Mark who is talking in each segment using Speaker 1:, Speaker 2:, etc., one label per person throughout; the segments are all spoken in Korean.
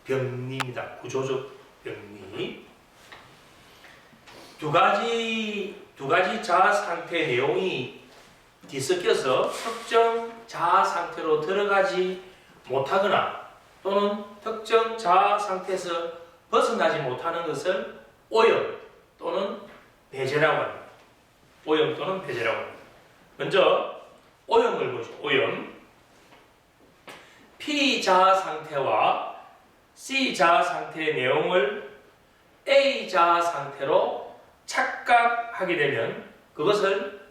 Speaker 1: 병리입니다. 구조적 병리. 두 가지 자아 상태 내용이 뒤섞여서 특정 자아 상태로 들어가지 못하거나 또는 특정 자아 상태에서 벗어나지 못하는 것을 오염 또는 배제라고 합니다. 오염 또는 배제라고 합니다. 먼저 오염을 보죠. 오염. P 자아 상태와 C 자아 상태의 내용을 A 자아 상태로 착각하게 되면 그것을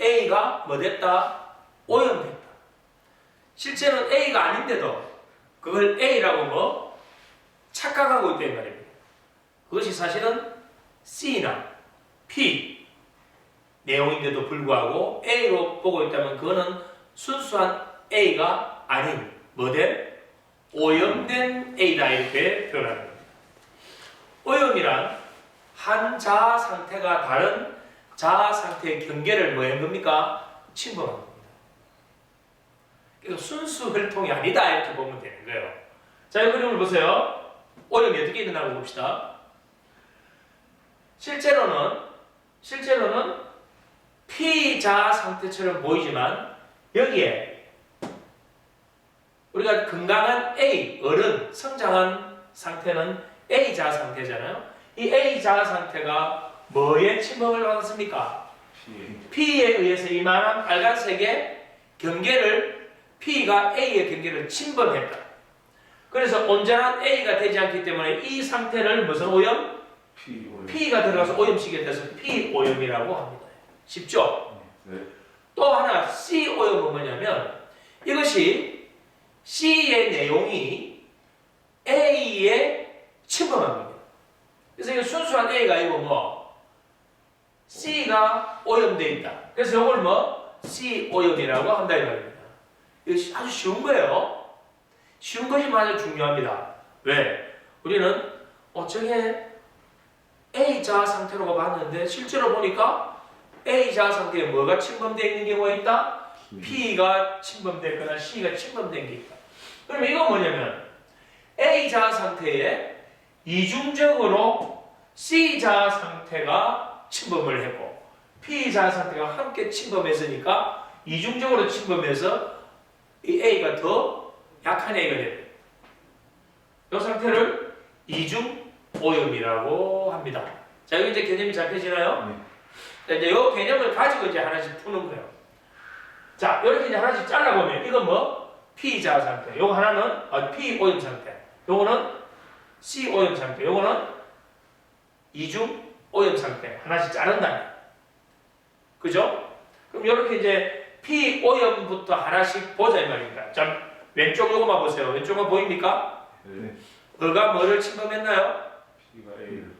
Speaker 1: A가 뭐 됐다? 오염됐다. 실제는 A가 아닌데도 그걸 A라고 뭐 착각하고 있다는 말입니다. 그것이 사실은 C나 P 내용인데도 불구하고 A로 보고 있다면 그거는 순수한 A가 아닌 뭐된? 오염된 A다 이렇게 표현합니다. 오염이란 한 자아 상태가 다른 자아 상태의 경계를 뭐 하는 겁니까? 침범하는 겁니다. 그러니까 순수 혈통이 아니다 이렇게 보면 되는 거예요. 자, 이 그림을 보세요. 오염이 어떻게 일어나고 봅시다. 실제로는 피자아 상태처럼 보이지만 여기에 우리가 건강한 A, 어른, 성장한 상태는 A자아 상태잖아요. 이 A자아 상태가 뭐에 침범을 받았습니까? P에 의해서 이만한 빨간색의 경계를 P가 A의 경계를 침범했다. 그래서 온전한 A가 되지 않기 때문에 이 상태를 무슨 오염? P가 들어가서 오염시키게 돼서 P오염이라고 합니다. 쉽죠?
Speaker 2: 네.
Speaker 1: 또 하나 C오염은 뭐냐면 이것이 C의 내용이 A에 침범한 겁니다. 그래서 이거 순수한 A가 아니고 뭐 C가 오염되어 있다. 그래서 이걸 뭐 C오염이라고 한다 이 말입니다. 이거 아주 쉬운 거예요. 쉬운 것이만 아주 중요합니다. 왜? 우리는 저게 A자아 상태로 봤는데 실제로 보니까 A자아 상태에 뭐가 침범되어 있는 경우가 있다? P가 침범됐거나 C가 침범된 게 있다. 그럼 이건 뭐냐면 A자아 상태에 이중적으로 C자아 상태가 침범을 했고 P자아 상태가 함께 침범했으니까 이중적으로 침범해서 이 A가 더 약한 A가 됩니다. 이 상태를 이중 오염이라고 합니다. 자, 여기 이제 개념이 잡혀지나요?
Speaker 2: 네.
Speaker 1: 자, 이제 이 개념을 가지고 이제 하나씩 푸는 거예요. 자, 이렇게 이제 하나씩 잘라보면 이건 뭐 P자아 상태, 요거 하나는 P 오염 상태, 요거는 C 오염 상태, 요거는 이중 오염 상태 하나씩 자른다. 그죠? 그럼 이렇게 이제 P 오염부터 하나씩 보자 이 말입니다. 자, 왼쪽 요거만 보세요. 왼쪽만 보입니까?
Speaker 2: 네.
Speaker 1: 어가 뭐를 침범했나요?
Speaker 2: P가 A를.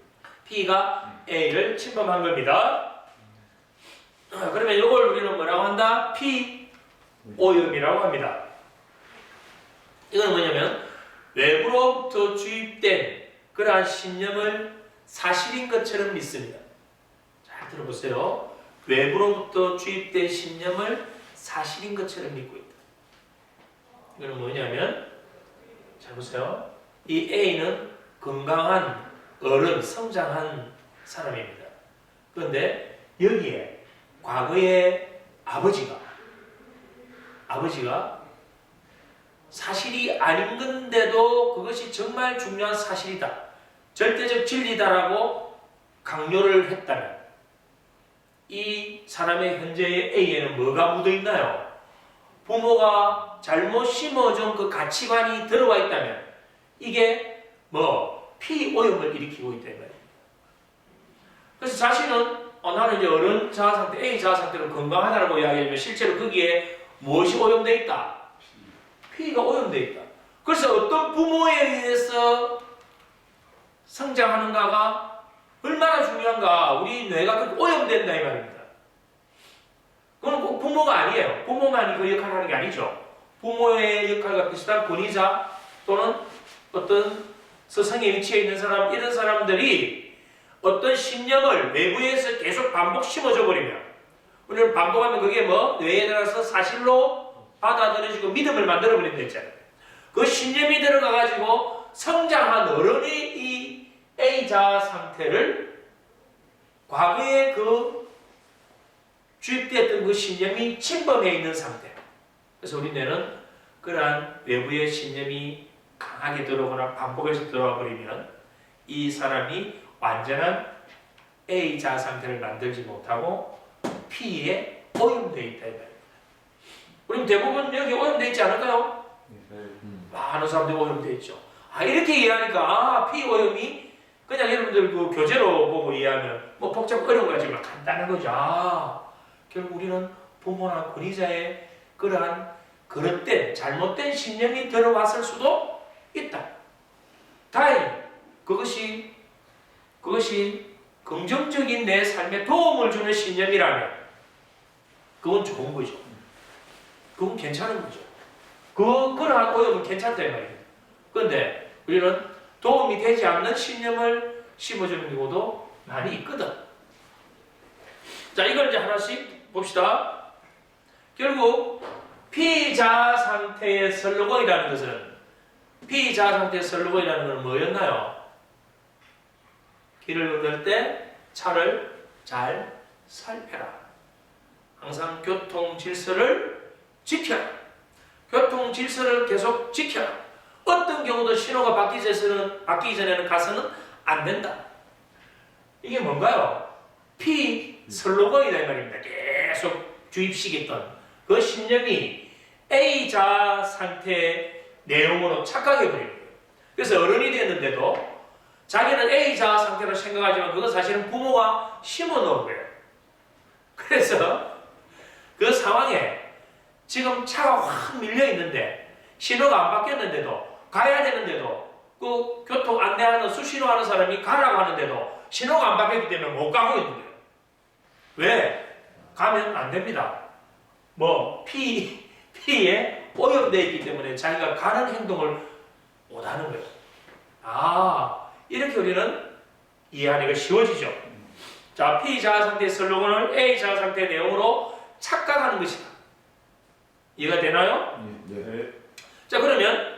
Speaker 1: P가 A를 침범한 겁니다. 그러면 이걸 우리는 뭐라고 한다? P 오염이라고 합니다. 이건 뭐냐면 외부로부터 주입된 그러한 신념을 사실인 것처럼 믿습니다. 잘 들어보세요. 외부로부터 주입된 신념을 사실인 것처럼 믿고 있다. 이건 뭐냐면 잘 보세요. 이 A는 건강한 어른, 성장한 사람입니다. 그런데 여기에 과거에 아버지가 사실이 아닌 건데도 그것이 정말 중요한 사실이다. 절대적 진리다라고 강요를 했다면 이 사람의 현재의 A에는 뭐가 묻어있나요? 부모가 잘못 심어준 그 가치관이 들어와 있다면 이게 뭐 P오염을 일으키고 있다 이 말입니다. 그래서 자신은 나는 이제 어른 자아 상태, A 자아 상태로 건강하다라고 이야기하면 실제로 거기에 무엇이 오염되어 있다? P가 오염되어 있다. 그래서 어떤 부모에 의해서 성장하는가가 얼마나 중요한가. 우리 뇌가 그렇게 오염된다 이 말입니다. 그건 꼭 부모가 아니에요. 부모만이 그 역할을 하는 게 아니죠. 부모의 역할과 비슷한 권위자 또는 어떤 서성의 위치에 있는 사람, 이런 사람들이 어떤 신념을 외부에서 계속 반복 심어줘 버리면 우리는 반복하면 그게 뭐 뇌에 들어가서 사실로 받아들여지고 믿음을 만들어 버린다 했잖아요. 그 신념이 들어가가지고 성장 신념이 침범해 있는 상태. 그래서 우리 뇌는 그러한 외부의 신념이 강하게 들어오거나 반복해서 들어와 버리면 이 사람이 완전한 A자 상태를 만들지 못하고 P에 오염되어 있다 이 말입니다. 우리 대부분 여기 오염되어 있지 않을까요? 많은 사람들이 오염되어 있죠. 이렇게 이해하니까 P 오염이 그냥 여러분들 그 교재로 보고 이해하면 뭐 복잡 어려운 거 아니지만 간단한 거죠. 결국 우리는 부모나 권위자의 그러한 그릇된 잘못된 신념이 들어왔을 수도 있다. 다행히 그것이 긍정적인 내 삶에 도움을 주는 신념이라면 그건 좋은 거죠. 그건 괜찮은 거죠. 그러한 오염은 괜찮다 이 말이에요. 그런데 우리는 도움이 되지 않는 신념을 심어주는 경우도 많이 있거든. 자, 이걸 이제 하나씩 봅시다. 결국 피자 상태의 슬로건이라는 것은 피자 상태의 슬로건이라는 것은 뭐였나요? 길을 건널 때 차를 잘 살펴라. 항상 교통 질서를 지켜라. 교통 질서를 계속 지켜라. 어떤 경우도 신호가 바뀌기 전에는 가서는 안 된다. 이게 뭔가요? P 슬로건이다 이 말입니다. 계속 주입시켰던 그 신념이 A자 상태의 내용으로 착각해 버리는 거예요. 그래서 어른이 됐는데도 자기는 A자 상태로 생각하지만 그건 사실은 부모가 심어놓은 거예요. 그래서 그 상황에 지금 차가 확 밀려 있는데 신호가 안 바뀌었는데도 가야 되는데도 그 교통 안내하는 수신호하는 사람이 가라고 하는데도 신호가 안 바뀌었기 때문에 못 가고 있는 거예요. 왜? 가면 안 됩니다. P에 오염되어 있기 때문에 자기가 가는 행동을 못 하는 거예요. 이렇게 우리는 이해하기가 쉬워지죠. 자, P자 상태의 슬로건을 A자 상태의 내용으로 착각하는 것이다. 이해가 되나요?
Speaker 2: 네.
Speaker 1: 자, 그러면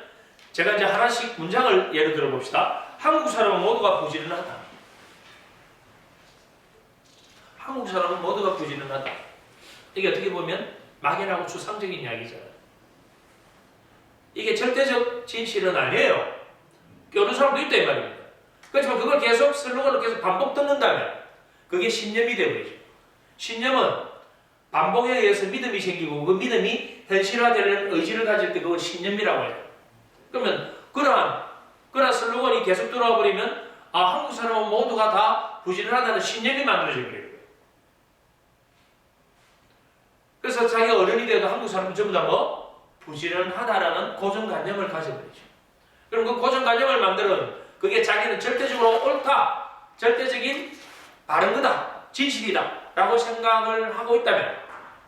Speaker 1: 제가 이제 하나씩 문장을 예를 들어 봅시다. 한국 사람은 모두가 부지런하다. 한국 사람은 모두가 부지런하다. 이게 어떻게 보면 막연하고 추상적인 이야기잖아요. 이게 절대적 진실은 아니에요. 어느 사람도 있다 이 말입니다. 그렇지만 그걸 계속 슬로건을 계속 반복 듣는다면 그게 신념이 되어버리죠. 신념은 반복에 의해서 믿음이 생기고 그 믿음이 현실화되는 의지를 가질 때 그걸 신념이라고 해요. 그러면 그러한 슬로건이 계속 들어와 버리면 한국 사람은 모두가 다 부지런하다는 신념이 만들어져 버려요. 그래서 자기가 어른이 돼도 한국 사람은 전부 다 부지런하다라는 고정관념을 가져버리죠. 그럼 그 고정관념을 만드는 그게 자기는 절대적으로 옳다, 절대적인 바른 거다, 진실이다 라고 생각을 하고 있다면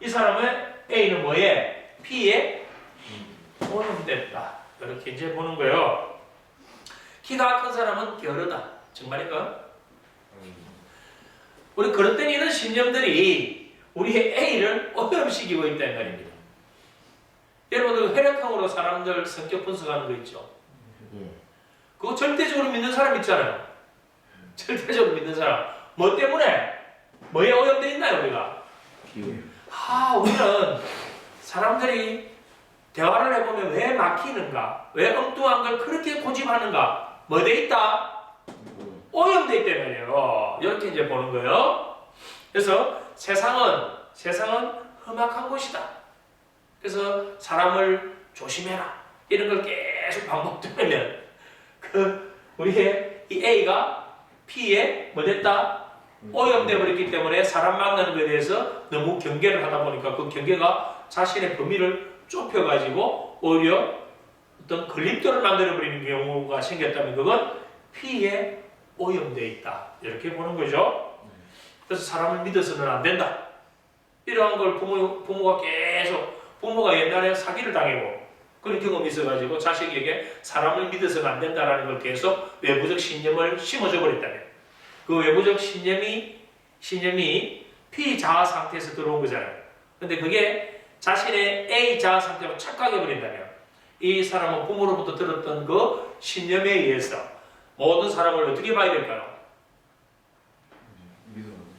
Speaker 1: 이 사람의 A는 뭐에? P에 오염됐다. 이렇게 이제 보는 거예요. 키가 큰 사람은 게으르다. 정말인가? 우리 그릇된 이런 신념들이 우리의 A를 오염시키고 있다 이 말입니다. 여러분들 혈액형으로 사람들 성격 분석하는 거 있죠? 그거 절대적으로 믿는 사람 있잖아요. 절대적으로 믿는 사람. 뭐 때문에? 뭐에 오염되어 있나요 우리가? 우리는 사람들이 대화를 해보면 왜 막히는가? 왜 엉뚱한 걸 그렇게 고집하는가? 뭐 돼 있다? 오염되어 있단 말이에요. 이렇게 이제 보는 거예요. 그래서 세상은 험악한 곳이다. 그래서 사람을 조심해라. 이런 걸 계속 반복 들으면 우리의 이 A가 P에 뭐 됐다? 오염되어 버렸기 때문에 사람 만나는 것에 대해서 너무 경계를 하다 보니까 그 경계가 자신의 범위를 좁혀가지고 오히려 어떤 걸림돌을 만들어버리는 경우가 생겼다면 그건 P에 오염되어 있다. 이렇게 보는 거죠. 그래서 사람을 믿어서는 안 된다. 이러한 걸 부모가 계속 부모가 옛날에 사기를 당하고 그런 경험이 있어가지고 자식에게 사람을 믿어서는 안 된다라는 걸 계속 외부적 신념을 심어줘 버렸다면 그 외부적 신념이 P자아 상태에서 들어온 거잖아요. 근데 그게 자신의 A자아 상태로 착각해 버린다면 이 사람은 부모로부터 들었던 그 신념에 의해서 모든 사람을 어떻게 봐야 될까요?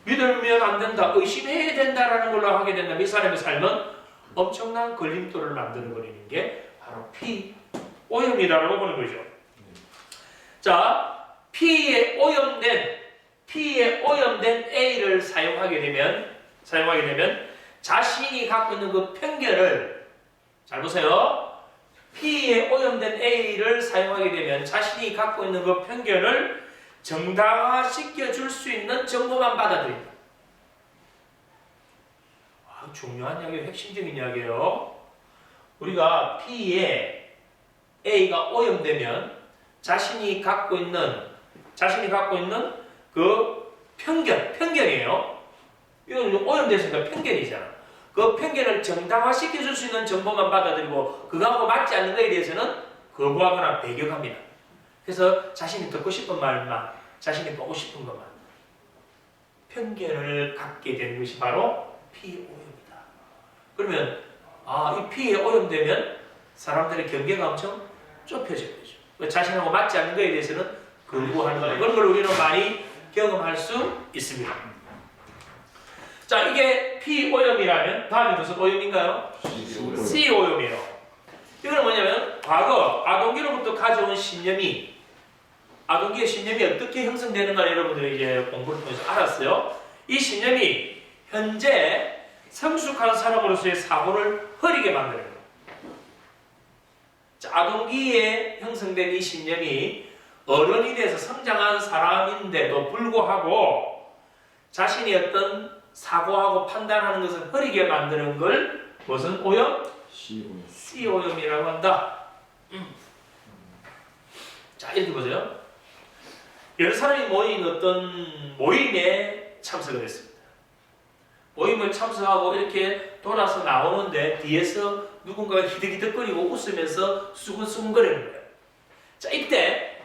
Speaker 1: 믿으면 안 된다, 의심해야 된다라는 걸로 하게 된다면 이 사람의 삶은 엄청난 걸림돌을 만들어 버리는 게 바로 피오염이라고 보는 거죠. 자, P에 오염된 A를 사용하게 되면 자신이 갖고 있는 그 편견을, 잘 보세요. P에 오염된 A를 사용하게 되면 자신이 갖고 있는 그 편견을 정당화시켜 줄 수 있는 정보만 받아들인다. 중요한 이야기예요. 핵심적인 이야기예요. 우리가 P에 A가 오염되면 자신이 갖고 있는 그 편견이에요. 이건 오염됐으니까 편견이잖아. 그 편견을 정당화시켜 줄 수 있는 정보만 받아들이고 그거하고 맞지 않는 것에 대해서는 거부하거나 배격합니다. 그래서 자신이 듣고 싶은 말만, 자신이 보고 싶은 것만, 편견을 갖게 되는 것이 바로 피오염이다. 그러면 이 피에 오염되면 사람들의 경계가 엄청 좁혀지는 거죠. 자신하고 맞지 않는 것에 대해서는 거부하는 거예요. 그런 걸 우리는 많이 경험할 수 있습니다. 자, 이게 피오염이라면 다음에 무슨 오염인가요? C오염이에요. 이거는 뭐냐면 과거 아동기로부터 가져온 신념이, 아동기의 신념이 어떻게 형성되는가 여러분들이 이제 공부를 통해서 알았어요. 이 신념이 현재 성숙한 사람으로서의 사고를 흐리게 만드는 거예요. 자, 아동기에 형성된 이 신념이 어른이 돼서 성장한 사람인데도 불구하고 자신이 어떤 사고하고 판단하는 것을 흐리게 만드는 걸 무슨 오염? C오염이라고 한다. 자, 이렇게 보세요. 여러 사람이 모인 어떤 모임에 참석을 했습니다. 모임을 참석하고 이렇게 돌아서 나오는데 뒤에서 누군가가 히득히득거리고 웃으면서 수근수근거리는 거예요. 자, 이때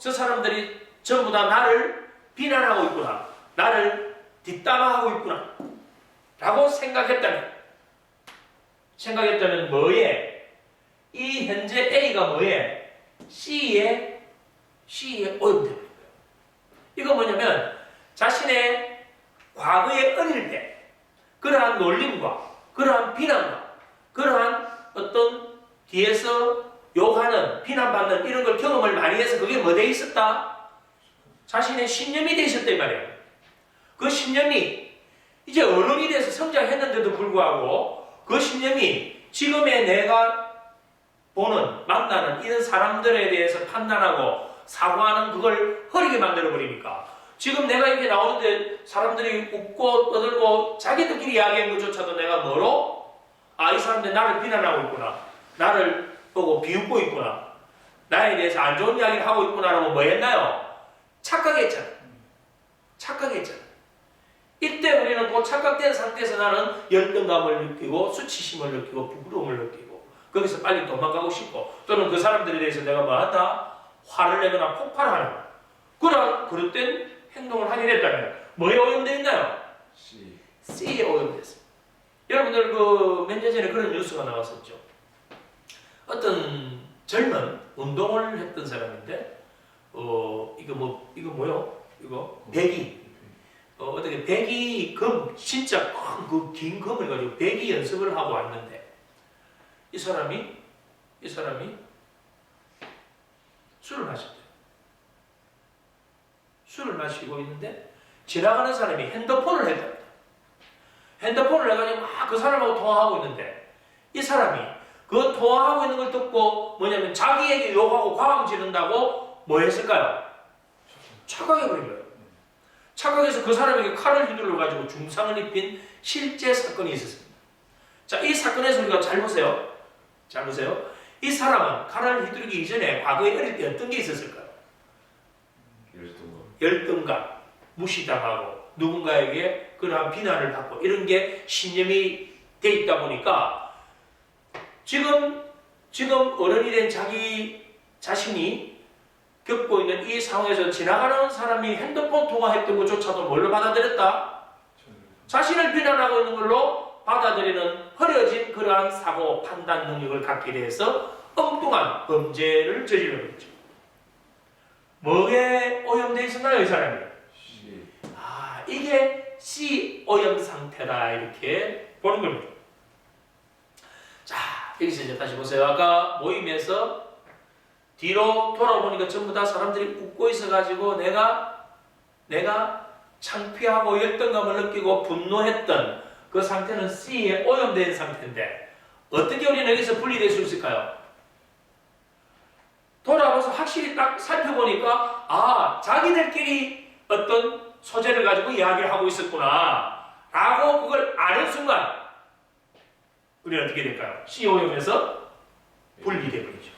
Speaker 1: 저 사람들이 전부 다 나를 비난하고 있구나, 나를 뒷담화하고 있구나 라고 생각했다면 뭐에? 이 현재 A가 뭐에? C에 오염되는 거예요. 이거 뭐냐면 자신의 과거에 어릴 때 그러한 놀림과 그러한 비난과 그러한 어떤 뒤에서 욕하는, 비난받는 이런 걸 경험을 많이 해서 그게 뭐 돼 있었다? 자신의 신념이 돼 있었단 말이에요. 그 신념이 이제 어른이 돼서 성장했는데도 불구하고 그 신념이 지금의 내가 보는, 만나는 이런 사람들에 대해서 판단하고 사고하는 그걸 흐리게 만들어버리니까 지금 내가 이렇게 나오는데 사람들이 웃고 떠들고 자기들끼리 이야기하는 것조차도 내가 뭐로? 이 사람들 나를 비난하고 있구나, 나를 보고 비웃고 있구나, 나에 대해서 안 좋은 이야기를 하고 있구나라고 뭐 했나요? 착각했잖아. 이때 우리는 그 착각된 상태에서 나는 열등감을 느끼고 수치심을 느끼고 부끄러움을 느끼고 거기서 빨리 도망가고 싶고 또는 그 사람들에 대해서 내가 뭐 한다? 화를 내거나 폭발하는 그런 그릇된 행동을 하게 됐다면 뭐에 오염되어 있나요? C에 오염됐습니다. 여러분들 몇 년 전에 그런 뉴스가 나왔었죠. 어떤 젊은 운동을 했던 사람인데 이거 뭐요? 이거 배기. 어떻게 배기 금 진짜 그 긴 금을 가지고 배기 연습을 하고 왔는데 이 사람이 술을 마셨대요. 술을 마시고 있는데 지나가는 사람이 핸드폰을 했답니다. 핸드폰을 해가지고 막 그 사람하고 통화하고 있는데 이 사람이 그 통화하고 있는 걸 듣고 뭐냐면 자기에게 욕하고 과황 지른다고 뭐 했을까요? 착각해버린 거예요. 착각해서 그 사람에게 칼을 휘둘러가지고 중상을 입힌 실제 사건이 있었습니다. 자, 이 사건에서 우리가 잘 보세요. 이 사람은 칼을 휘두르기 이전에 과거에 어릴 때 어떤 게 있었을까요? 열등감, 무시당하고 누군가에게 그러한 비난을 받고 이런 게 신념이 돼 있다 보니까 지금 어른이 된 자기 자신이 겪고 있는 이 상황에서 지나가는 사람이 핸드폰 통화했던 것조차도 뭘로 받아들였다? 자신을 비난하고 있는 걸로 받아들이는 흐려진 그러한 사고 판단 능력을 갖게 돼서 엉뚱한 범죄를 저지르는 거죠. 뭐에 오염되어 있었나요, 이 사람이? 이게 C 오염 상태다 이렇게 보는 겁니다. 자, 여기서 이제 다시 보세요. 아까 모임에서 뒤로 돌아보니까 전부 다 사람들이 웃고 있어가지고 내가 창피하고 열등감을 느끼고 분노했던 그 상태는 C에 오염된 상태인데 어떻게 우리는 여기서 분리될 수 있을까요? 돌아와서 확실히 딱 살펴보니까 아, 자기들끼리 어떤 소재를 가지고 이야기를 하고 있었구나 라고 그걸 아는 순간 우리는 어떻게 될까요? C 오염에서 분리돼 버리죠.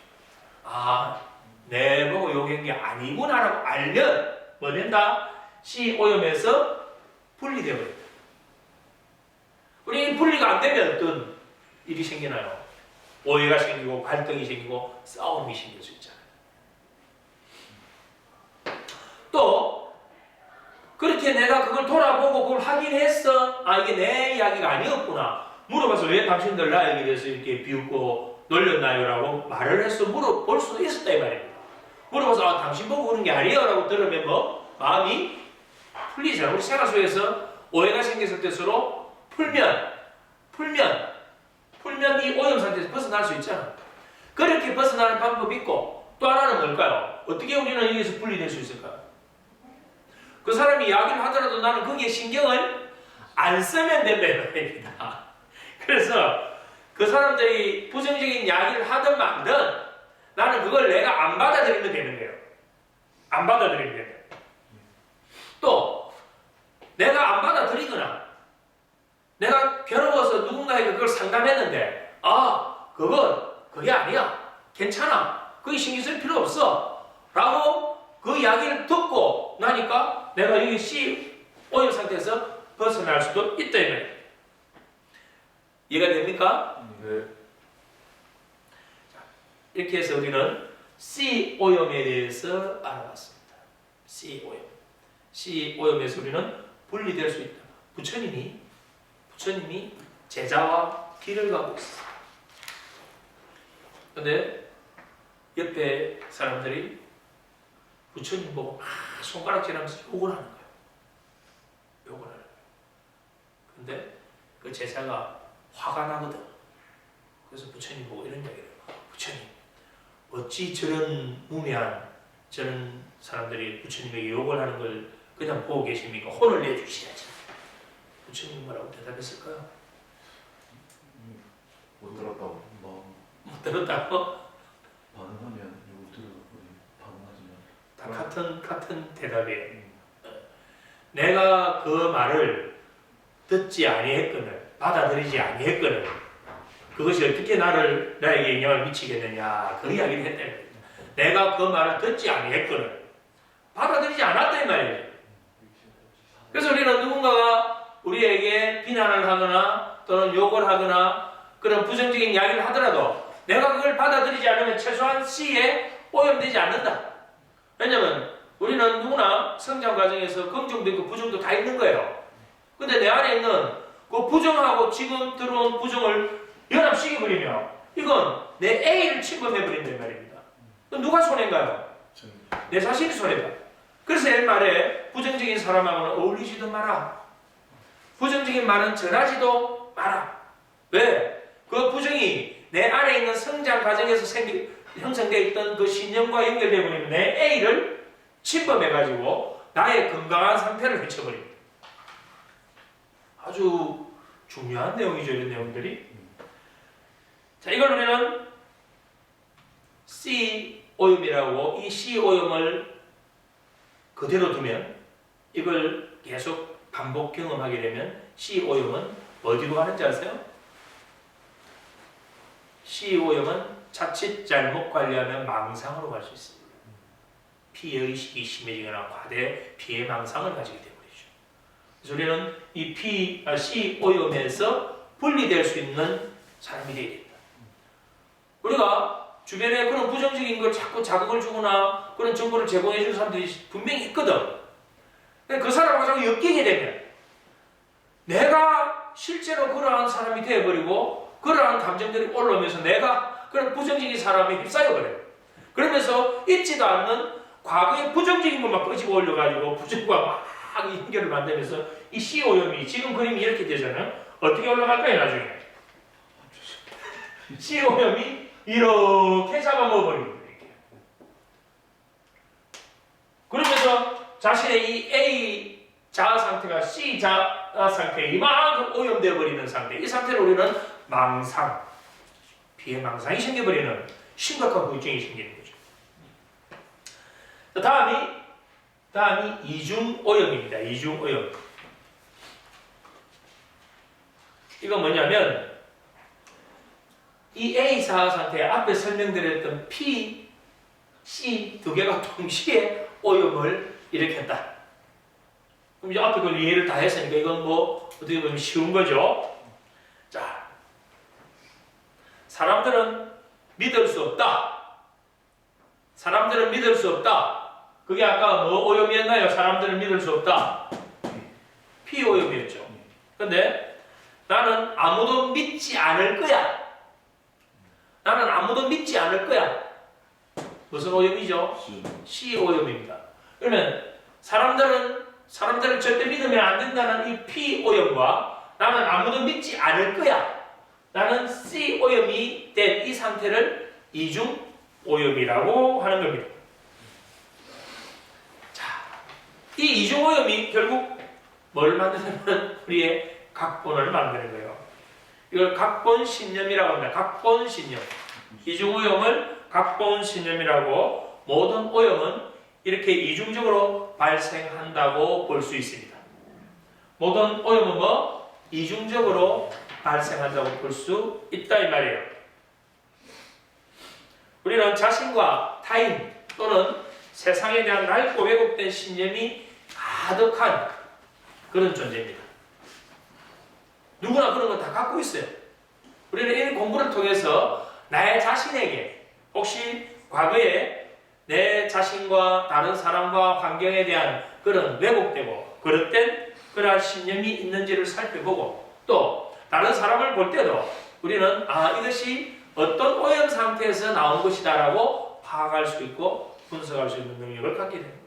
Speaker 1: 아, 내보고 욕한 게 아니구나 라고 알면 뭐 된다? C 오염에서 분리돼 버린다. 우리 분리가 안 되면 어떤 일이 생기나요? 오해가 생기고 갈등이 생기고 싸움이 생길 수 있잖아요. 또 그렇게 내가 그걸 돌아보고 그걸 확인했어. 아, 이게 내 이야기가 아니었구나. 물어봐서 왜 당신들 나에게 대해서 이렇게 비웃고 놀렸나요? 라고 말을 해서 물어볼 수도 있었다 이 말입니다. 물어봐서 아, 당신 보고 그런 게 아니에요 라고 들으면 뭐 마음이 풀리잖아요. 우리 생활 속에서 오해가 생겼을 때 서로 풀면 이 오염 상태에서 벗어날 수 있잖아. 그렇게 벗어나는 방법이 있고 또 하나는 뭘까요? 어떻게 우리는 여기서 분리될 수 있을까요? 그 사람이 이야기를 하더라도 나는 거기에 신경을 안 쓰면 된다는 말입니다. 그래서 그 사람들이 부정적인 이야기를 하든 말든 나는 그걸 내가 안 받아들이면 되는 거예요. 안 받아들이면 되는 거예요. 또 내가 안 받아들이거나 내가 괴로워서 누군가에게 그걸 상담했는데 아, 그게 아니야. 괜찮아. 그게 신경 쓸 필요 없어. 라고 그 이야기를 듣고 나니까 내가 여기 C 오염 상태에서 벗어날 수도 있다 이 말이에요. 이해가 됩니까?
Speaker 2: 네.
Speaker 1: 이렇게 해서 우리는 C 오염에 대해서 알아봤습니다. C 오염. C 오염에서 우리는 분리될 수 있다. 부처님이 제자와 길을 가고 있어요. 근데 옆에 사람들이 부처님 보고 막 손가락질하면서 욕을 하는 거예요. 욕을 하는 거예요. 근데 그 제자가 화가 나거든. 그래서 부처님 보고 이런 이야기를 해요. 부처님, 어찌 저런 무매한 저런 사람들이 부처님에게 욕을 하는 걸 그냥 보고 계십니까? 혼을 내주셔야지. 부처님 뭐라고 대답했을까요?
Speaker 2: 못 들었다고
Speaker 1: 못 들었다고?
Speaker 2: 반응하면 이거 들어보니
Speaker 1: 다
Speaker 2: 반응하지만
Speaker 1: 같은 대답이에요. 내가 그 말을 듣지 아니했거늘 받아들이지 아니했거늘 그것이 어떻게 나에게 영향을 미치겠느냐 그 이야기를 했다. 내가 그 말을 듣지 아니했거늘 받아들이지 않았다 이 말이에요. 그래서 우리는 누군가가 우리에게 비난을 하거나 또는 욕을 하거나 그런 부정적인 이야기를 하더라도 내가 그걸 받아들이지 않으면 최소한 C에 오염되지 않는다. 왜냐면 우리는 누구나 성장 과정에서 긍정도 있고 부정도 다 있는 거예요. 근데 내 안에 있는 그 부정하고 지금 들어온 부정을 연합시켜버리면 이건 내 A를 침범해버린단 말입니다. 그럼 누가 손해인가요? 내 자신이 손해다. 그래서 옛말에 부정적인 사람하고는 어울리지도 마라. 부정적인 말은 전하지도 마라. 왜? 그 부정이 내 안에 있는 성장 과정에서 형성되어 있던 그 신념과 연결되어 버리면 내 A를 침범해가지고 나의 건강한 상태를 해쳐버립니다. 아주 중요한 내용이죠, 이런 내용들이. 자, 이걸 우리는 C 오염이라고 이 C 오염을 그대로 두면 이걸 계속 반복 경험하게 되면 C 오염은 어디로 가는지 아세요? C 오염은 자칫 잘못 관리하면 망상으로 갈 수 있습니다. 피해의식이 심해지거나 과대 피해망상을 가지게 되버리죠. 그래서 우리는 이 C 오염에서 분리될 수 있는 사람이 되어야 된다. 우리가 주변에 그런 부정적인 걸 자꾸 자극을 주거나 그런 정보를 제공해 주는 사람들이 분명히 있거든. 그 사람하고 자꾸 엮이게 되면 내가 실제로 그러한 사람이 되어버리고 그러한 감정들이 올라오면서 내가 그런 부정적인 사람에 휩싸여버려요. 그러면서 잊지도 않는 과거의 부정적인 것만 끄집어 올려가지고 부정과 막 쫙 연결을 만들면서 이 C 오염이 지금 그림이 이렇게 되잖아요. 어떻게 올라갈까요 나중에? C 오염이 이렇게 잡아먹어버립니다. 이렇게. 그러면서 자신의 이 A 자아 상태가 C 자아 상태에 이만큼 오염되어 버리는 상태. 이 상태를 우리는 망상, 피해망상이 생겨버리는 심각한 후유증이 생기는 거죠. 다음이 이중오염입니다. 이중오염. 이건 뭐냐면 이 A 자아 상태 앞에 설명드렸던 P, C 두 개가 동시에 오염을 일으켰다. 그럼 이제 앞에 그 이해를 다 했으니까 이건 뭐 어떻게 보면 쉬운 거죠. 자, 사람들은 믿을 수 없다. 사람들은 믿을 수 없다. 그게 아까 뭐 오염이었나요? 사람들은 믿을 수 없다. P 오염이었죠. 근데 나는 아무도 믿지 않을 거야. 나는 아무도 믿지 않을 거야. 무슨 오염이죠? C 오염입니다. 그러면 사람들을 절대 믿으면 안 된다는 이 P 오염과 나는 아무도 믿지 않을 거야. 나는 C 오염이 된 이 상태를 이중 오염이라고 하는 겁니다. 자, 이 이중 오염이 결국 뭘 만드냐면 우리의 각본을 만드는 거예요. 이걸 각본신념이라고 합니다. 각본신념. 이중 오염을 각본신념이라고, 모든 오염은 이렇게 이중적으로 발생한다고 볼 수 있습니다. 모든 오염은 뭐? 이중적으로 발생한다고 볼 수 있다 이 말이에요. 우리는 자신과 타인 또는 세상에 대한 낡고 왜곡된 신념이 가득한 그런 존재입니다. 누구나 그런 건 다 갖고 있어요. 우리는 이 공부를 통해서 나의 자신에게 혹시 과거에 내 자신과 다른 사람과 환경에 대한 그런 왜곡되고 그릇된 그러한 신념이 있는지를 살펴보고, 또 다른 사람을 볼 때도 우리는 이것이 어떤 오염 상태에서 나온 것이다 라고 파악할 수 있고 분석할 수 있는 능력을 갖게 됩니다.